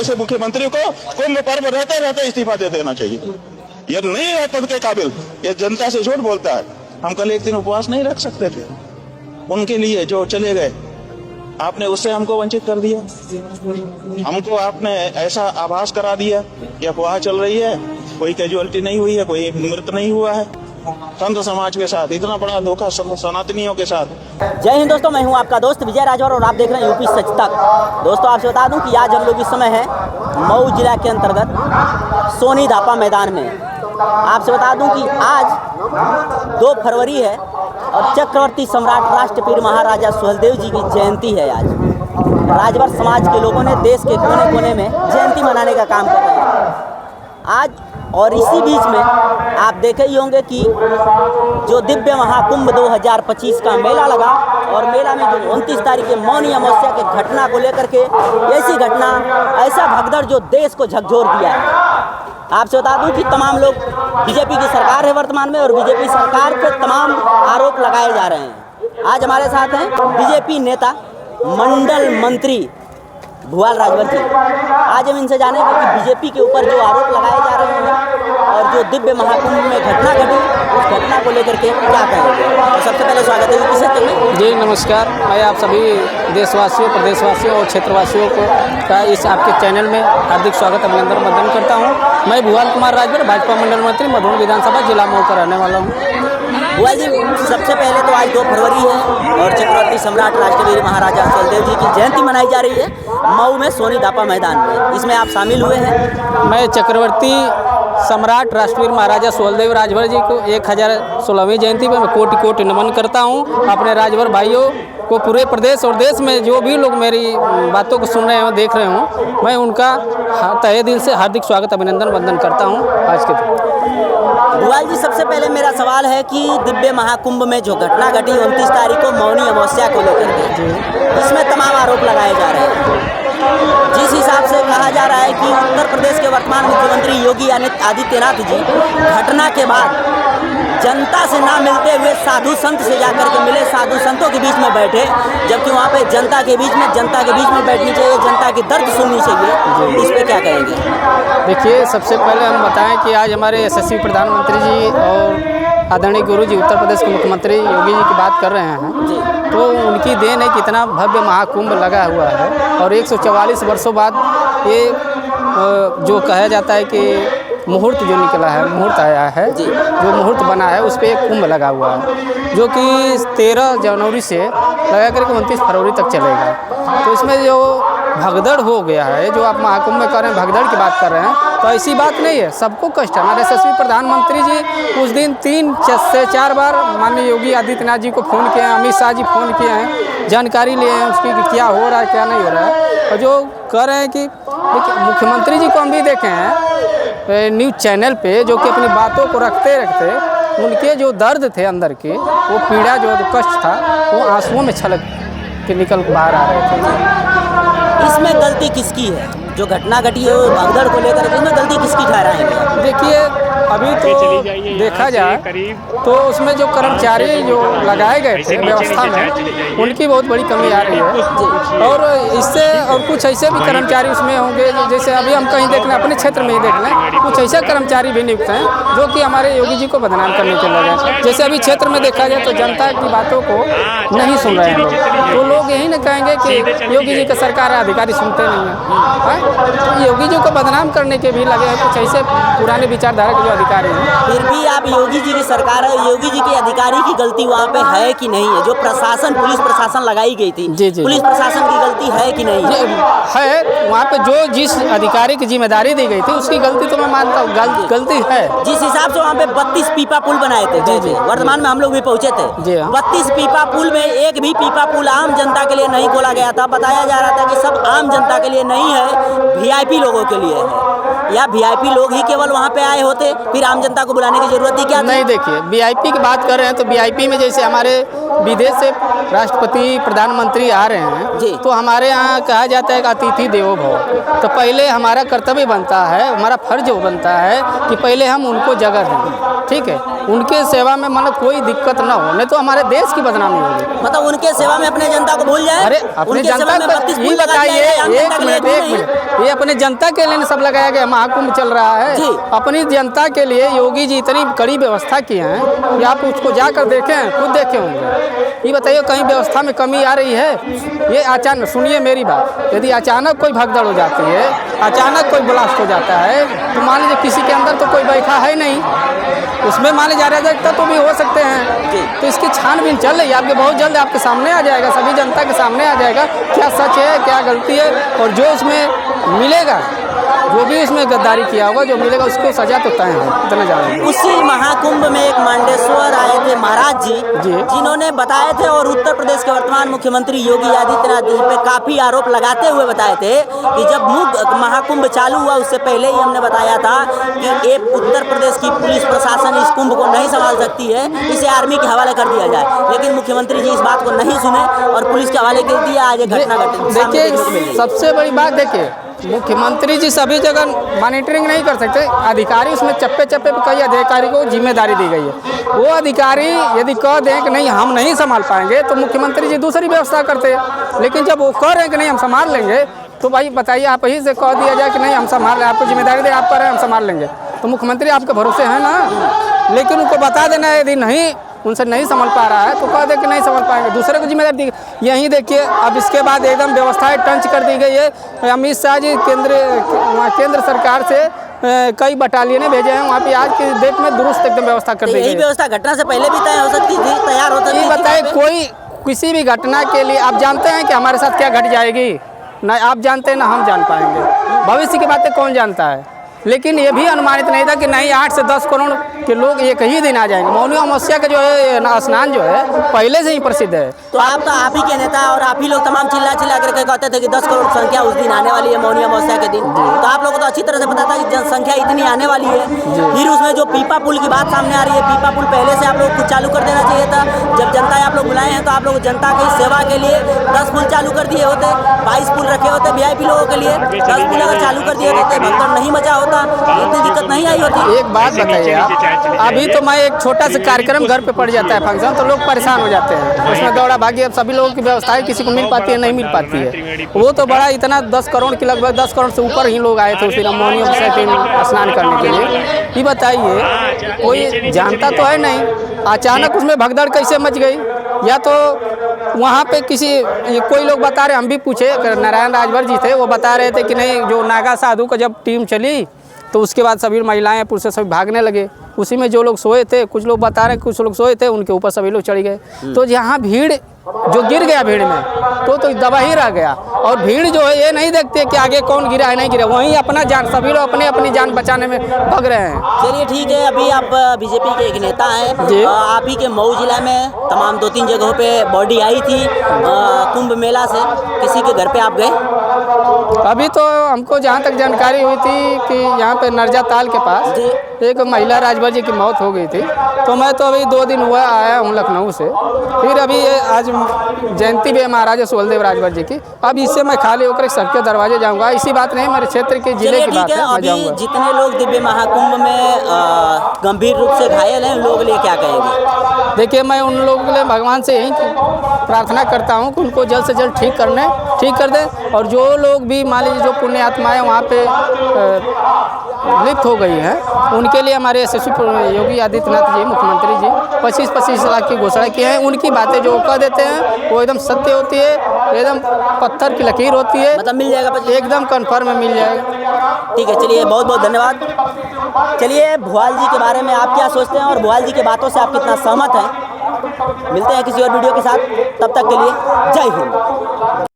जैसे मुख्यमंत्री को कुंभ पर्व रहते रहते इस्तीफा दे देना चाहिए। ये नहीं है पद के काबिल, ये जनता से झूठ बोलता है। हम कल एक दिन उपवास नहीं रख सकते थे उनके लिए जो चले गए, आपने उससे हमको वंचित कर दिया। हमको आपने ऐसा आभास करा दिया कि अफवाह चल रही है, कोई कैजुअलिटी नहीं हुई है, कोई मृत नहीं हुआ है। संत समाज के साथ इतना बड़ा धोखा सनातनियों के साथ। जय हिंद दोस्तों, मैं हूं आपका दोस्त विजय राजौर और आप देख रहे हैं यूपी सच तक। दोस्तों आपसे बता दूं कि आज हम लोग इस समय हैं मऊ जिला के अंतर्गत सोनी धापा मैदान में। आपसे बता दूं कि आज 2 फरवरी है और चक्रवर्ती सम्राट राष्ट्रपीर महाराजा सुहेलदेव जी की जयंती है। आज राजभर समाज के लोगों ने देश के कोने कोने में जयंती मनाने का काम कर रहे हैं आज। और इसी बीच में आप देखे ही होंगे कि जो दिव्य महाकुंभ 2025 का मेला लगा और मेला में जो 29 तारीख के मौनी अमावस्या के घटना को लेकर के ऐसी घटना, ऐसा भगदड़ जो देश को झकझोर दिया है। आपसे बता दूं कि तमाम लोग, बीजेपी की सरकार है वर्तमान में और बीजेपी सरकार पे तमाम आरोप लगाए जा रहे हैं। आज हमारे साथ हैं बीजेपी नेता मंडल मंत्री भुआल राजभर जी। आज हम इनसे जानेंगे कि बीजेपी के ऊपर जो आरोप लगाए जा रहे हैं और जो दिव्य महाकुंभ में घटना घटी, उस घटना को लेकर के क्या कहेंगे। तो सबसे पहले स्वागत है यूपी सच में। जी नमस्कार, मैं आप सभी देशवासियों, प्रदेशवासियों और क्षेत्रवासियों को का इस आपके चैनल में हार्दिक स्वागत, अभिनंदन, वंदन करता हूँ। मैं भुआल कुमार राजभर, भाजपा मंडल मंत्री, मधुबन विधानसभा जिला मऊ का रहने वाला हूँ। भुआल जी, सबसे पहले तो आज 2 फरवरी है और चक्रवर्ती सम्राट राष्ट्रपीर महाराजा सुहेलदेव जी की जयंती मनाई जा रही है मऊ में सोनी धापा मैदान में। इसमें आप शामिल हुए हैं। मैं चक्रवर्ती सम्राट राष्ट्रपीर महाराजा सुहेलदेव राजभर जी को 1016वीं जयंती पर मैं कोटि कोटि नमन करता हूँ। अपने राजभर भाइयों को, पूरे प्रदेश और देश में जो भी लोग मेरी बातों को सुन रहे हो, देख रहे हो, मैं उनका तहे दिल से हार्दिक स्वागत, अभिनंदन, वंदन करता हूँ आज के दिन। भुआल जी, सबसे पहले मेरा सवाल है कि दिव्य महाकुंभ में जो घटना घटी 29 तारीख को मौनी अमावस्या को लेकर के, इसमें तमाम आरोप लगाए जा रहे हैं। जिस हिसाब से कहा जा रहा है कि उत्तर प्रदेश के वर्तमान मुख्यमंत्री योगी आदित्यनाथ जी घटना के बाद जनता से ना मिलते हुए साधु संत से जाकर के मिले, साधु संतों के बीच में बैठे, जबकि वहाँ पे जनता के बीच में बैठनी चाहिए, जनता की दर्द सुननी चाहिए। इस पर क्या कहेंगे। देखिए, सबसे पहले हम बताएं कि आज हमारे यशस्वी प्रधानमंत्री जी और आदरणीय गुरु जी, उत्तर प्रदेश के मुख्यमंत्री योगी जी की बात कर रहे हैं, तो उनकी देन है कि इतना भव्य महाकुंभ लगा हुआ है और 144 वर्षों बाद ये जो कहा जाता है कि मुहूर्त जो निकला है, मुहूर्त आया है, जो मुहूर्त बना है, उस पर एक कुंभ लगा हुआ है जो कि 13 जनवरी से लगा करके 29 फरवरी तक चलेगा। तो इसमें जो भगदड़ हो गया है, जो आप महाकुंभ में कर रहे हैं, भगदड़ की बात कर रहे हैं, तो ऐसी बात नहीं है। सबको कष्ट है। हमारे यशस्वी प्रधानमंत्री जी उस दिन 3 से 4 बार माननीय योगी आदित्यनाथ जी को फ़ोन किए हैं, अमित शाह जी फ़ोन किए हैं, जानकारी लिए हैं उसकी कि क्या हो रहा है, क्या नहीं हो रहा है। और जो कह रहे हैं कि मुख्यमंत्री जी को हम भी देखे हैं न्यूज़ चैनल पे, जो कि अपनी बातों को रखते रखते उनके जो दर्द थे अंदर के, वो पीड़ा, जो कष्ट था, वो आंसुओं में छलक के निकल बाहर आ रहे थे। इसमें गलती किसकी है? जो घटना घटी है भगदड़ को लेकर के, इसमें गलती किसकी ठहराएंगे? देखिए, अभी तो देखा जाए तो उसमें जो कर्मचारी जो लगाए गए थे व्यवस्था में, उनकी बहुत बड़ी कमी आ रही है। और इससे और कुछ ऐसे भी कर्मचारी उसमें होंगे, जैसे अभी हम कहीं देख लें, अपने क्षेत्र में ही देख लें, कुछ ऐसे कर्मचारी भी नियुक्त हैं जो कि हमारे योगी जी को बदनाम करने के लगे हैं। जैसे अभी क्षेत्र में देखा जाए तो जनता की बातों को नहीं सुन रहे हैं लोग, तो लोग यही न कहेंगे कि योगी जी का सरकार है, अधिकारी सुनते नहीं हैं। तो योगी जी को बदनाम करने के भी लगे हैं कुछ ऐसे पुराने विचारधारा के जो अधिकारी हैं। फिर भी आप योगी जी की सरकार है, योगी जी के अधिकारी की गलती वहाँ पे है कि नहीं है? जो प्रशासन, पुलिस प्रशासन लगाई गई थी, पुलिस प्रशासन की गलती है कि नहीं है? वहाँ पे जो जिस अधिकारी की जिम्मेदारी दी गई थी उसकी गलती तो मैं मानता हूँ, गलती है। जिस हिसाब से वहाँ पे 32 पीपा पुल बनाए थे, वर्तमान में हम लोग भी पहुँचे थे, 32 पीपा पुल में एक भी पीपा पुल आम जनता के लिए नहीं खोला गया था। बताया जा रहा था कि सब आम जनता के लिए नहीं है, VIP लोगों के लिए है, या VIP लोग ही केवल वहाँ पे आए होते, फिर आम जनता को बुलाने की जरूरत थी क्या? नहीं, देखिए, VIP की बात कर रहे हैं तो VIP में जैसे हमारे विदेश से राष्ट्रपति प्रधानमंत्री आ रहे हैं जी। तो हमारे यहाँ कहा जाता है कि अतिथि देवो भव। तो पहले हमारा कर्तव्य बनता है, हमारा फर्ज बनता है कि पहले हम उनको जगह दें, ठीक है। उनके सेवा में मतलब कोई दिक्कत ना हो, नहीं तो हमारे देश की बदनामी होगी। मतलब उनके सेवा में अपने जनता को भूल जाए। अरे अपने जनता को ये बताइए, एक मिनट, ये अपने जनता के लिए सब लगाया गया, महाकुंभ चल रहा है जी। अपनी जनता के लिए योगी जी इतनी कड़ी व्यवस्था किए हैं कि आप उसको जाकर देखें, खुद देखे होंगे। ये बताइए कहीं व्यवस्था में कमी आ रही है? ये अचानक, सुनिए मेरी बात, यदि अचानक कोई भगदड़ हो जाती है, अचानक कोई ब्लास्ट हो जाता है, तो मान लीजिए किसी के अंदर तो कोई बैठा है नहीं, उसमें माने जा रहा है तो भी हो सकते हैं। तो इसकी छानबीन चल रही है, आपके बहुत जल्द आपके सामने आ जाएगा, सभी जनता के सामने आ जाएगा क्या सच है क्या गलती है, और जो उसमें मिलेगा, जो भी उसमें गद्दारी किया होगा, जो मिलेगा उसको सजा तो तय है, इतना जानेंगे। उसी महाकुंभ में एक मांडेश्वर आए थे महाराज जी, जिन्होंने बताए थे और उत्तर प्रदेश के वर्तमान मुख्यमंत्री योगी आदित्यनाथ जी पे काफी आरोप लगाते हुए बताए थे कि जब महाकुंभ चालू हुआ उससे पहले ही हमने बताया था कि एक उत्तर प्रदेश की पुलिस प्रशासन इस कुंभ को नहीं संभाल सकती है, इसे आर्मी के हवाले कर दिया जाए। लेकिन मुख्यमंत्री जी इस बात को नहीं सुने और पुलिस के हवाले कर दिया। आज घटना घटी। देखिए सबसे बड़ी बात, देखिए मुख्यमंत्री जी सभी जगह मॉनिटरिंग नहीं कर सकते, अधिकारी उसमें चप्पे चप्पे पे कई अधिकारी को जिम्मेदारी दी गई है। वो अधिकारी यदि कह दें कि नहीं हम नहीं संभाल पाएंगे तो मुख्यमंत्री जी दूसरी व्यवस्था करते हैं। लेकिन जब वो कह रहे हैं कि नहीं हम संभाल लेंगे, तो भाई बताइए आप ही से कह दिया जाए कि नहीं हम संभाल रहे, आपको जिम्मेदारी दे, आप कह रहे हैं हम संभाल लेंगे, तो मुख्यमंत्री आपके भरोसे हैं ना। लेकिन उनको बता देना है यदि नहीं उनसे नहीं संभल पा रहा है तो कह दे कि नहीं संभल पाएंगे, दूसरे को जिम्मेदारी दी। यहीं देखिए अब इसके बाद एकदम व्यवस्थाएं टंच कर दी गई है। अमित शाह जी केंद्र सरकार से कई बटालियनें भेजे हैं वहाँ पे, आज की डेट में दुरुस्त एकदम व्यवस्था कर दी गई है। यही व्यवस्था घटना से पहले भी तय हो सकती थी, तैयार होता थी। बताए कोई किसी भी घटना के लिए आप जानते हैं कि हमारे साथ क्या घट जाएगी, ना आप जानते हैं ना हम जान पाएंगे, भविष्य की बातें कौन जानता है। लेकिन ये भी अनुमानित नहीं था कि नहीं 8 से 10 करोड़ के लोग एक ही दिन आ जाएंगे। मौनी अमावस्या का जो है स्नान जो है पहले से ही प्रसिद्ध है। तो आप ही के नेता और आप ही लोग तमाम चिल्ला करके कहते थे कि 10 करोड़ संख्या उस दिन आने वाली है, मौनी अमावस्या के दिन। तो आप लोगों को तो अच्छी तरह से पता था कि जनसंख्या इतनी आने वाली है। फिर उसमें जो पीपा पुल की बात सामने आ रही है, पीपा पुल पहले से आप लोग कुछ चालू कर देना चाहिए था। जब जनता आप लोग बुलाए हैं तो आप लोग जनता की सेवा के लिए 10 पुल चालू कर दिए होते, 22 पुल रखे होते VIP लोगों के लिए, 10 पुल अगर चालू कर दिए होते, भगदड़ नहीं मचा होता, इतनी दिक्कत नहीं आई होती। एक बात बताइए आप, अभी तो मैं एक छोटा सा कार्यक्रम घर पे पड़ जाता है फंक्शन, तो लोग परेशान हो जाते हैं, उसमें दौड़ा भागी। अब सभी लोगों की व्यवस्थाएं किसी को मिल पाती है नहीं मिल पाती है। वो तो बड़ा इतना 10 करोड़ की, लगभग 10 करोड़ से ऊपर ही लोग आए थे उस दिन मौनी अमावस्या के दिन स्नान करने के लिए। ये बताइए कोई जानता तो है नहीं, अचानक उसमें भगदड़ कैसे मच गई? या तो वहाँ पे कोई लोग बता रहे, हम भी पूछे, नारायण राजभर जी थे, वो बता रहे थे कि नहीं जो नागा साधु का जब टीम चली तो उसके बाद सभी महिलाएं पुरुष सभी भागने लगे। उसी में जो लोग सोए थे, कुछ लोग बता रहे हैं कुछ लोग सोए थे, उनके ऊपर सभी लोग चढ़ गए। तो यहाँ भीड़ जो गिर गया भीड़ में तो दबा ही रह गया। और भीड़ जो है ये नहीं देखती है कि आगे कौन गिरा है नहीं गिरा, वहीं अपना जान, सभी लोग अपनी जान बचाने में भाग रहे हैं। चलिए ठीक है, अभी आप बीजेपी के एक नेता हैं, आप ही के मऊ जिला में तमाम 2-3 जगहों पे बॉडी आई थी कुंभ मेला से, किसी के घर पे आप गए? अभी तो हमको जहाँ तक जानकारी हुई थी कि यहाँ पे नरजा ताल के पास एक महिला राजभर जी की मौत हो गई थी। तो मैं तो अभी 2 दिन हुआ आया हूँ लखनऊ से, फिर अभी आज जयंती भी है महाराजा सुहेलदेव राजभर जी की। अब इससे मैं खाली होकर सबके दरवाजे जाऊँगा, इसी बात नहीं मेरे क्षेत्र के जिले की बात है, मैं जाऊँगा। जितने लोग दिव्य महाकुंभ में गंभीर रूप से घायल हैं उन लोगों के लिए क्या कहेंगे? देखिए मैं उन लोगों के लिए भगवान से यही प्रार्थना करता हूँ कि उनको जल्द से जल्द ठीक कर दें। और जो लोग भी मान लीजिए जो पुण्य आत्माएँ वहाँ पे लिप्त हो गई हैं, उनके लिए हमारे यशस्वी योगी आदित्यनाथ जी मुख्यमंत्री जी 25-25 लाख की घोषणा किए हैं। उनकी बातें जो कह देते हैं वो एकदम सत्य होती है, एकदम पत्थर की लकीर होती है, मतलब मिल जाएगा, एकदम कन्फर्म मिल जाएगा। ठीक है, चलिए बहुत बहुत धन्यवाद। चलिए भुआल जी के बारे में आप क्या सोचते हैं और भुआल जी की बातों से आप कितना सहमत हैं? मिलते हैं किसी और वीडियो के साथ, तब तक के लिए जय हिंद।